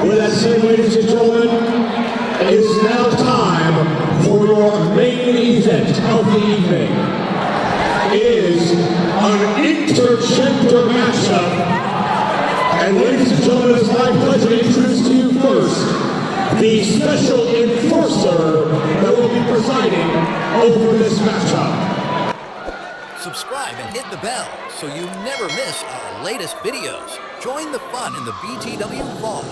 With that said, ladies and gentlemen, it is now time for your main event of the evening. It is an intergender matchup. And ladies and gentlemen, it's my pleasure to introduce to you first the special enforcer that will be presiding over this matchup. Subscribe and hit the bell so you never miss our latest videos. Join the fun in the BTW Vault.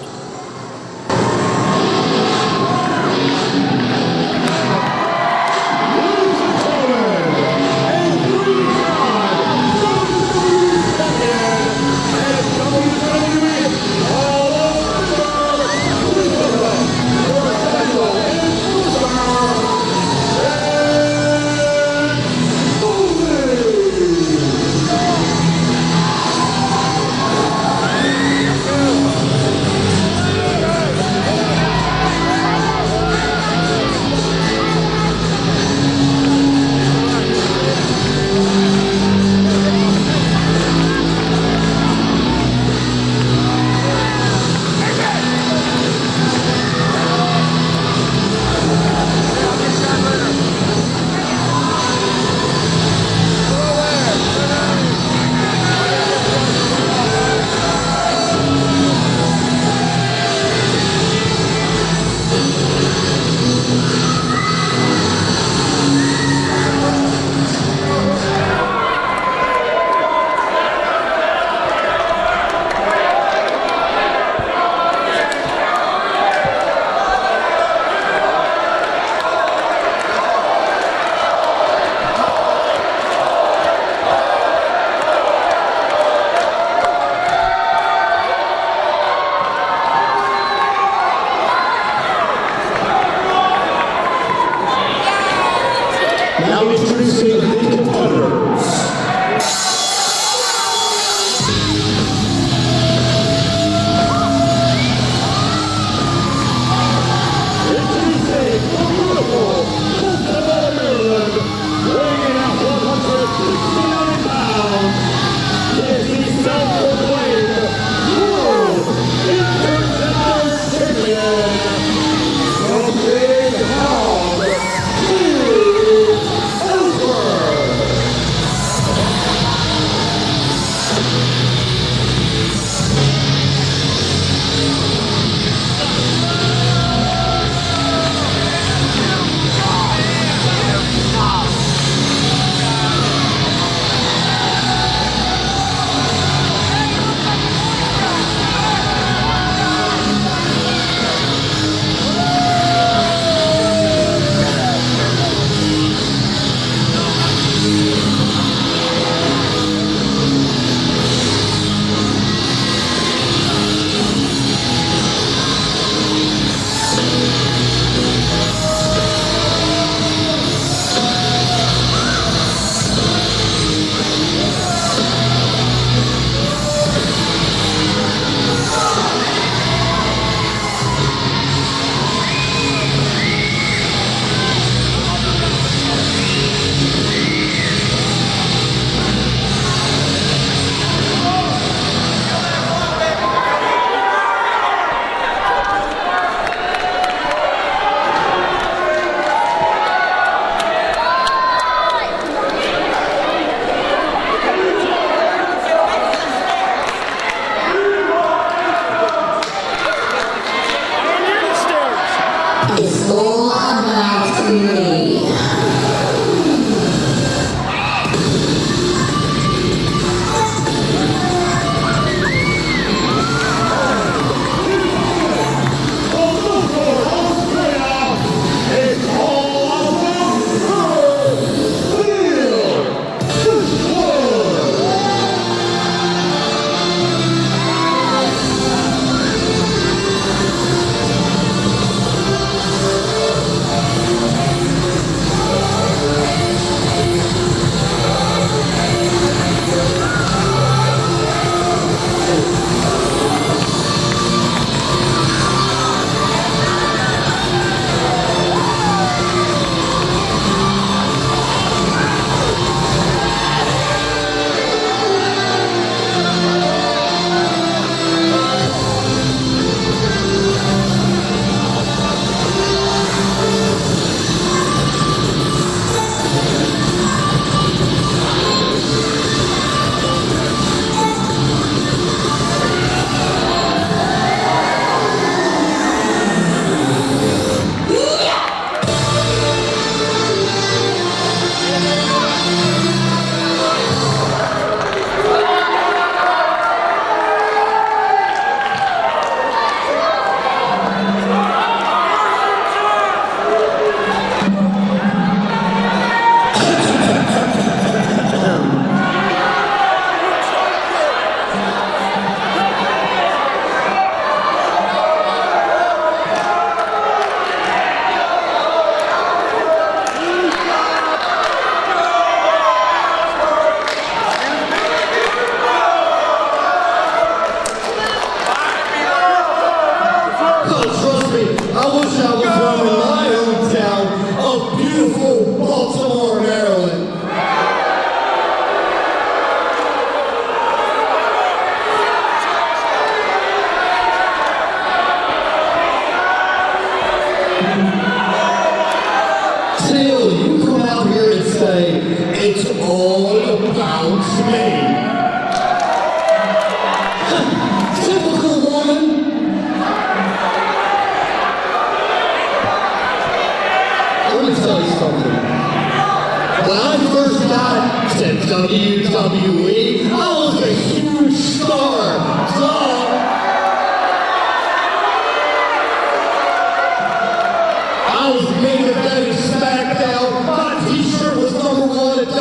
Now introducing the competitors. Introducing the beautiful Altoona, Maryland, weighing in at 169 pounds, is the self-proclaimed World Intergender Champion from Big Hog, Ellsworth. It's all about me.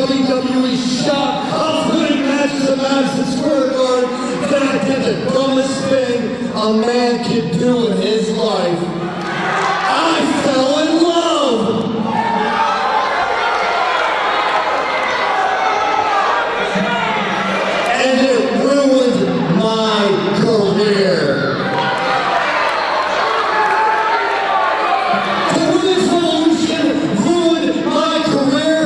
WWE shot of winning matches at Madison Square Garden. That is the dumbest thing a man can do in his life. I fell in love. And it ruined my career. The Women's Revolution ruined my career,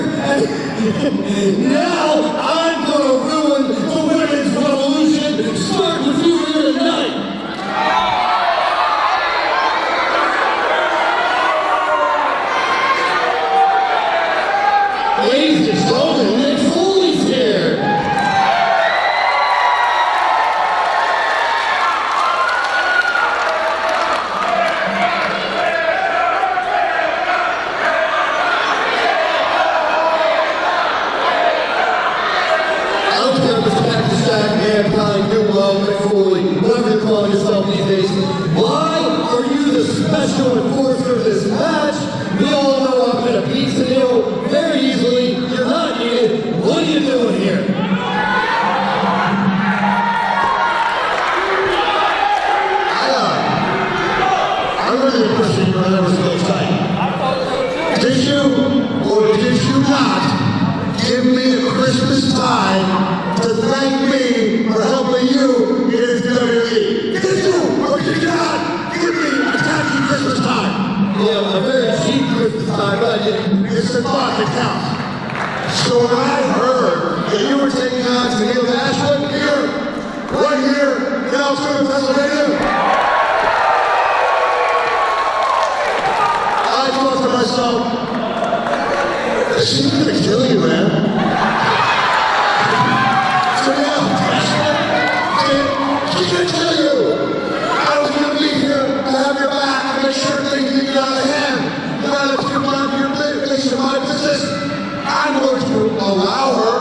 and now I'm gonna ruin the Women's Revolution, starting with you here tonight. Ladies and gentlemen, Mick Foley's here. Whatever you're calling yourself these days, why are you the special enforcer of this match? We all know I'm going to beat Tenille very easily. You're not needed. What are you doing here? I'm really appreciating your never so tight. Did you or did you not give me a Christmas time to thank me for helping you in WWE? Did you or did you not give me a tacky Christmas time? Yeah, a very cheap Christmas time, but it's the thought that counts. So when I heard that you were taking on Tenille Dashwood here, right here in Altoona, Pennsylvania, I thought to myself, she's gonna kill you, man. So yeah, she's gonna kill you. I was gonna be here to have your back and make sure things didn't get out of hand. Now that you're mind your business, my business, I'm going to allow her.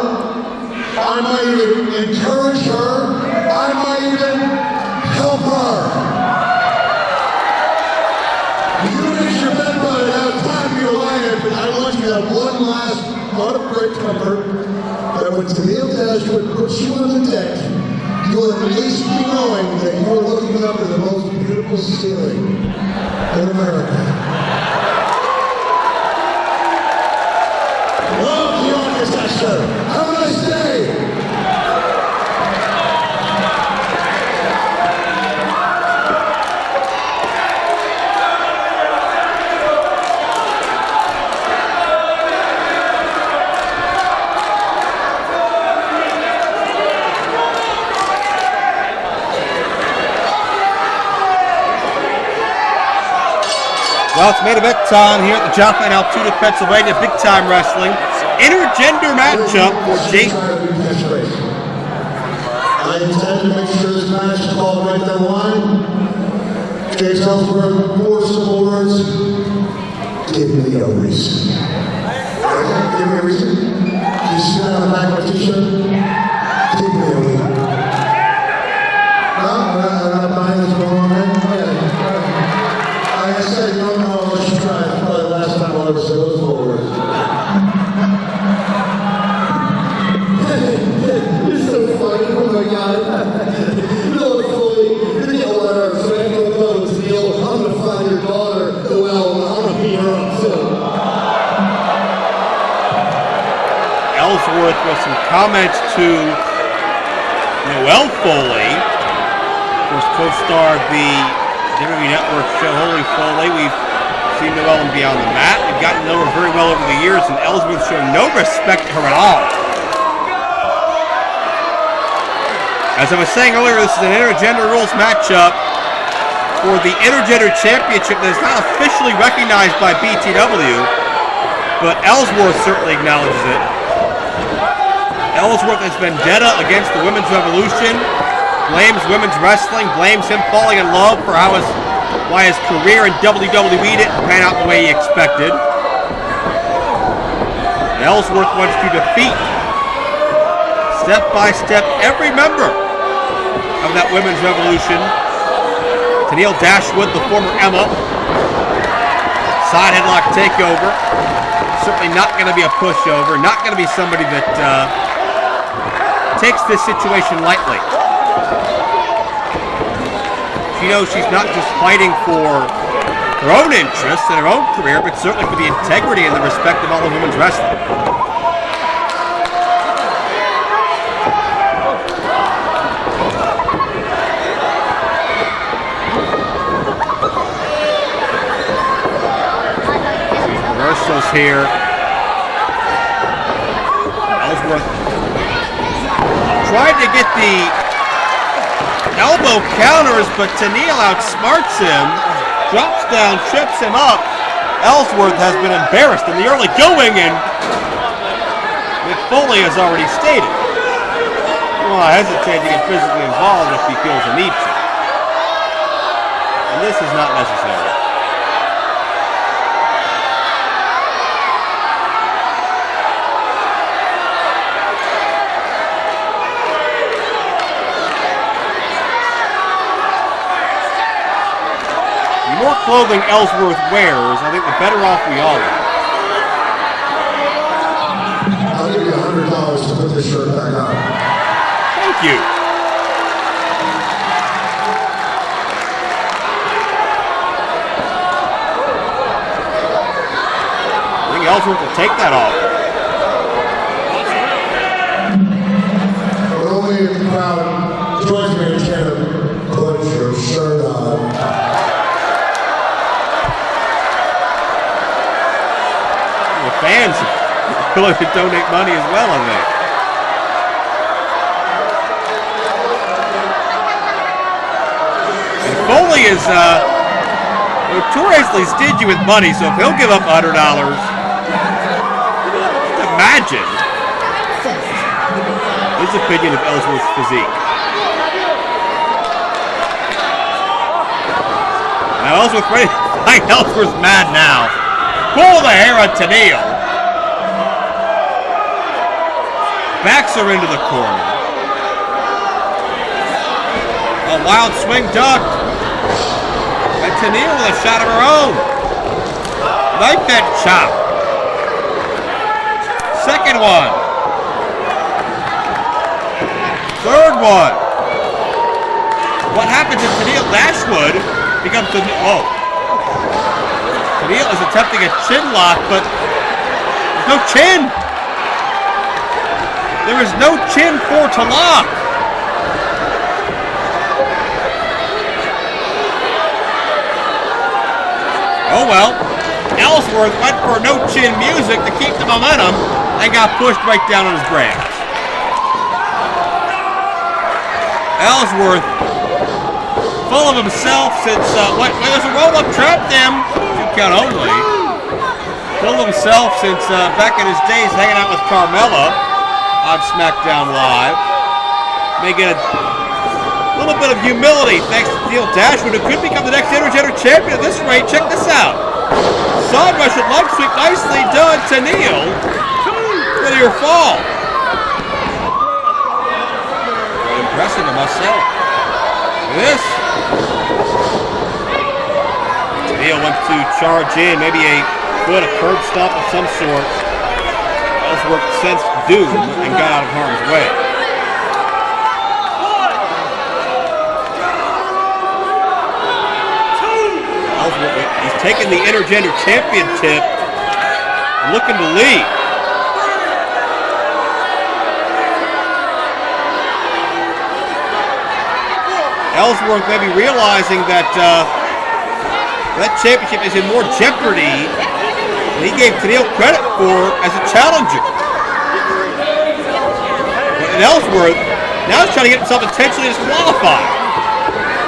I might even encourage her. I might even help her. You raise your bed bud out time you're lying, but I want you to have one last lot of great comfort that when Tenille Dashwood puts you on the deck, you will at least be knowing that you are looking up at the most beautiful ceiling in America. Love the architecture. Have a nice day. Well, it's main event time here at the Jock in Altoona, Pennsylvania. Big time wrestling. Intergender matchup for Jake. I intend to make sure this match is called right down the line. Jake Ellsworth, 4 simple words. Give me a reason. Give me a reason. You see that on the back of my t-shirt? Give me a reason. No, I'm not buying this going on, man. Like I said, you don't know unless you try. It's probably the last time I'll ever say those 4 words. You're so funny. Oh my God. No, Foley, you're the letter. So I ain't gonna go to Tenille. I'm gonna find your daughter, Noelle, and I'm gonna beat her up soon. Ellsworth with some comments to Noelle Foley, of course, co-star of the WWE Network show Holy Foley. We've seen Noelle and Beyond the Mat. We've gotten to know her very well over the years, and Ellsworth showing no respect to her at all. As I was saying earlier, this is an intergender rules matchup for the Intergender Championship that is not officially recognized by BTW, but Ellsworth certainly acknowledges it. Ellsworth has vendetta against the Women's Revolution, blames women's wrestling, blames him falling in love for why his career in WWE didn't pan out the way he expected. And Ellsworth wants to defeat, step by step, every member of that Women's Revolution. Tenille Dashwood, the former Emma. Side headlock takeover. Certainly not going to be a pushover. Not going to be somebody that takes this situation lightly. She knows she's not just fighting for her own interests and her own career, but certainly for the integrity and the respect of all of women's wrestling. Reversals here. Ellsworth tried to get the elbow counters, but Tenille outsmarts him, drops down, trips him up. Ellsworth has been embarrassed in the early going, and Mick Foley has already stated, well, I hesitate to get physically involved if he feels a need to. And this is not necessary. The more clothing Ellsworth wears, I think the better off we all are. I'll give you $100 to put this shirt back on. Thank you. I think Ellsworth will take that off. But only if the crowd joins me in Canada, put your shirt on. Fans willing to donate money as well, I think. And Foley is notoriously stingy with money, so if he'll give up $100, imagine his opinion of Ellsworth's physique. Now Ellsworth ready to fight. Ellsworth's mad now. Pull the hair on Tenille. Backs her into the corner. A wild swing duck. And Tenille with a shot of her own. Knife that chop. Second one. Third one. What happens if Tenille Dashwood becomes the... Oh. Tenille is attempting a chin lock, but there's no chin. There is no chin for to lock. Oh well. Ellsworth went for no chin music to keep the momentum and got pushed right down on his branch. Ellsworth, full of himself since, there's a roll-up trap them. Count only. Full of himself since back in his days hanging out with Carmella on SmackDown Live. May get a little bit of humility thanks to Neil Dashwood, who could become the next Intergender champion at this rate. Check this out. Side Russian leg sweep, nicely done. Tenille with your fall. Very impressive, I must say. Look at this. Tenille wants to charge in, maybe a curb stop of some sort. Ellsworth sensed doom and got out of harm's way. Ellsworth, he's taking the Intergender Championship, looking to lead. Ellsworth may be realizing that that championship is in more jeopardy than he gave Tenille credit for as a challenger. And Ellsworth now is trying to get himself intentionally disqualified.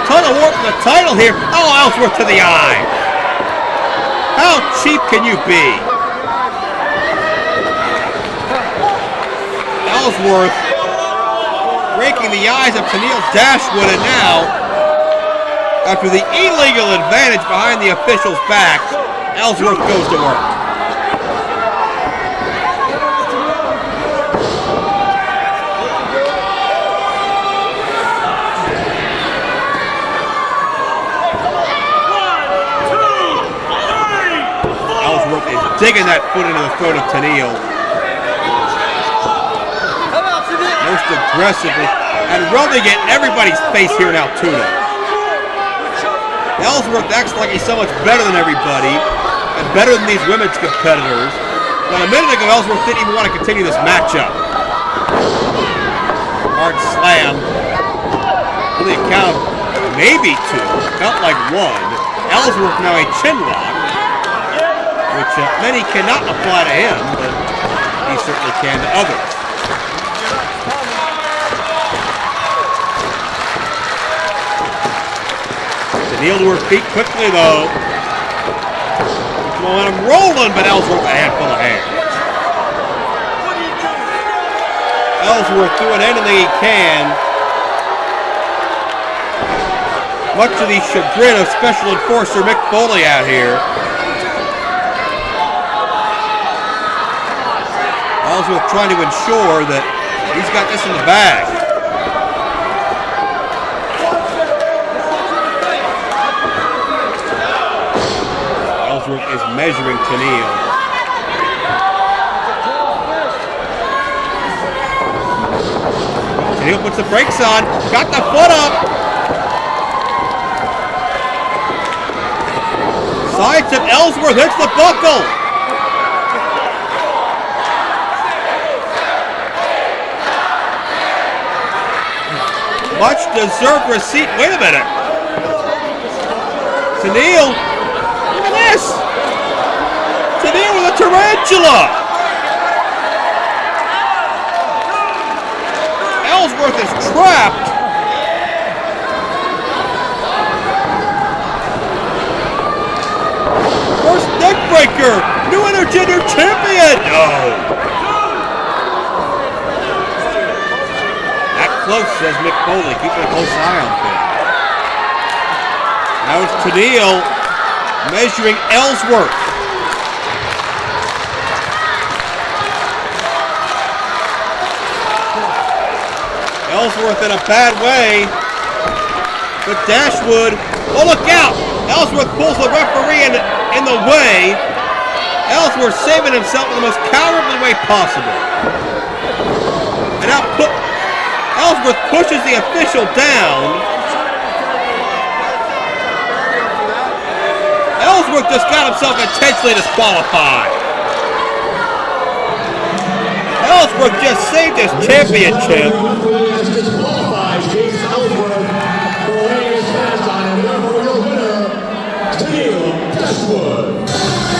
Ton of work for the title here. Oh, Ellsworth to the eye. How cheap can you be? Ellsworth breaking the eyes of Tenille Dashwood, and now, after the illegal advantage behind the official's back, Ellsworth goes to work. Ellsworth is digging that foot into the throat of Tenille. Most aggressively, and rubbing it in everybody's face here in Altoona. Ellsworth acts like he's so much better than everybody, and better than these women's competitors. But a minute ago, Ellsworth didn't even want to continue this matchup. Hard slam. Only a count of maybe two. Felt like one. Ellsworth now a chin lock, which many cannot apply to him, but he certainly can to others. Tenille to her feet quickly, though. Keeps momentum rolling, but Ellsworth a handful of hands. Ellsworth doing anything he can. Much to the chagrin of Special Enforcer Mick Foley out here. Ellsworth trying to ensure that he's got this in the bag. Ellsworth is measuring Tenille. Tenille puts the brakes on, got the foot up. Side tip, Ellsworth hits the buckle. Much deserved receipt. Wait a minute. Tenille. Look at this. Tenille with a tarantula. Ellsworth is trapped. First neck breaker. New intergender champion. No. That close, says Mick Foley. Keeping a close eye on things. Now it's Tenille measuring Ellsworth. Ellsworth in a bad way. But Dashwood, oh look out! Ellsworth pulls the referee in the way. Ellsworth saving himself in the most cowardly way possible. And now Ellsworth pushes the official down. Ellsworth just got himself intentionally disqualified. Ellsworth just saved his championship.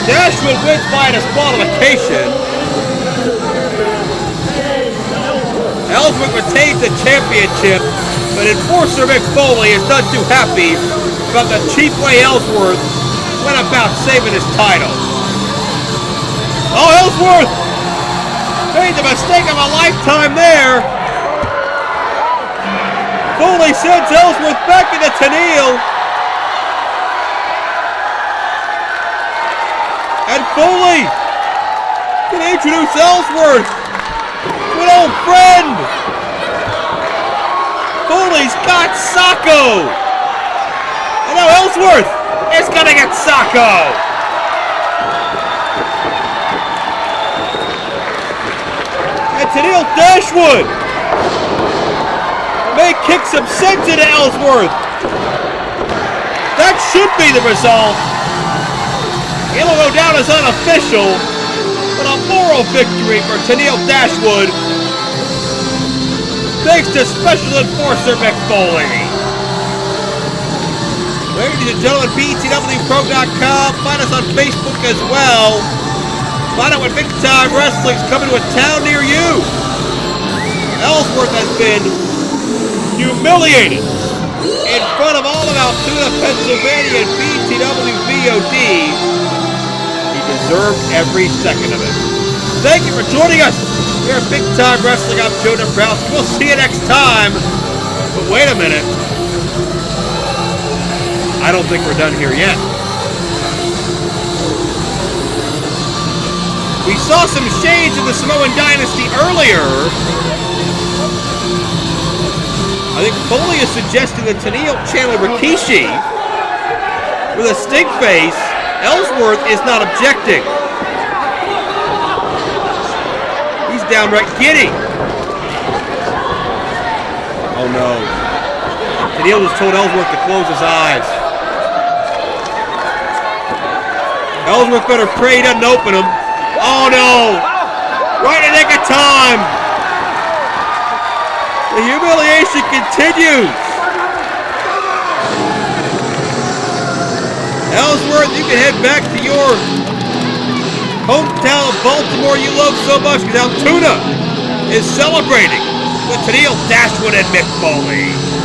Dashwood wins by disqualification. Ellsworth retains the championship, but Enforcer Mick Foley is not too happy about the cheap way Ellsworth went about saving his title. Oh, Ellsworth made the mistake of a lifetime there. Foley sends Ellsworth back into Tenille. And Foley can introduce Ellsworth to an old friend. Foley's got Sacco. And now Ellsworth is gonna get Sacco. And Tenille Dashwood may kick some sense into Ellsworth. That should be the result. It'll go down as unofficial, but a moral victory for Tenille Dashwood, thanks to Special Enforcer Mick Foley. Ladies and gentlemen, BTWPro.com. Find us on Facebook as well. Find out when Big Time Wrestling's coming to a town near you. Ellsworth has been humiliated in front of all of Altoona, Pennsylvania, and BTWVOD. Deserved every second of it. Thank you for joining us here at Big Time Wrestling. I'm Joe Dombrowski. We'll see you next time. But wait a minute. I don't think we're done here yet. We saw some shades of the Samoan Dynasty earlier. I think Foley is suggesting that Tenille channel Rikishi with a stink face. Ellsworth is not objecting. downright giddy. Oh no. Tenille just told Ellsworth to close his eyes. Ellsworth better pray he doesn't open them. Oh no! Right in the nick of time! The humiliation continues! Ellsworth, you can head back to your hometown of Baltimore you love so much because Altoona is celebrating with Tenille, Dashwood, and Mick Foley.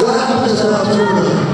What happens in Altoona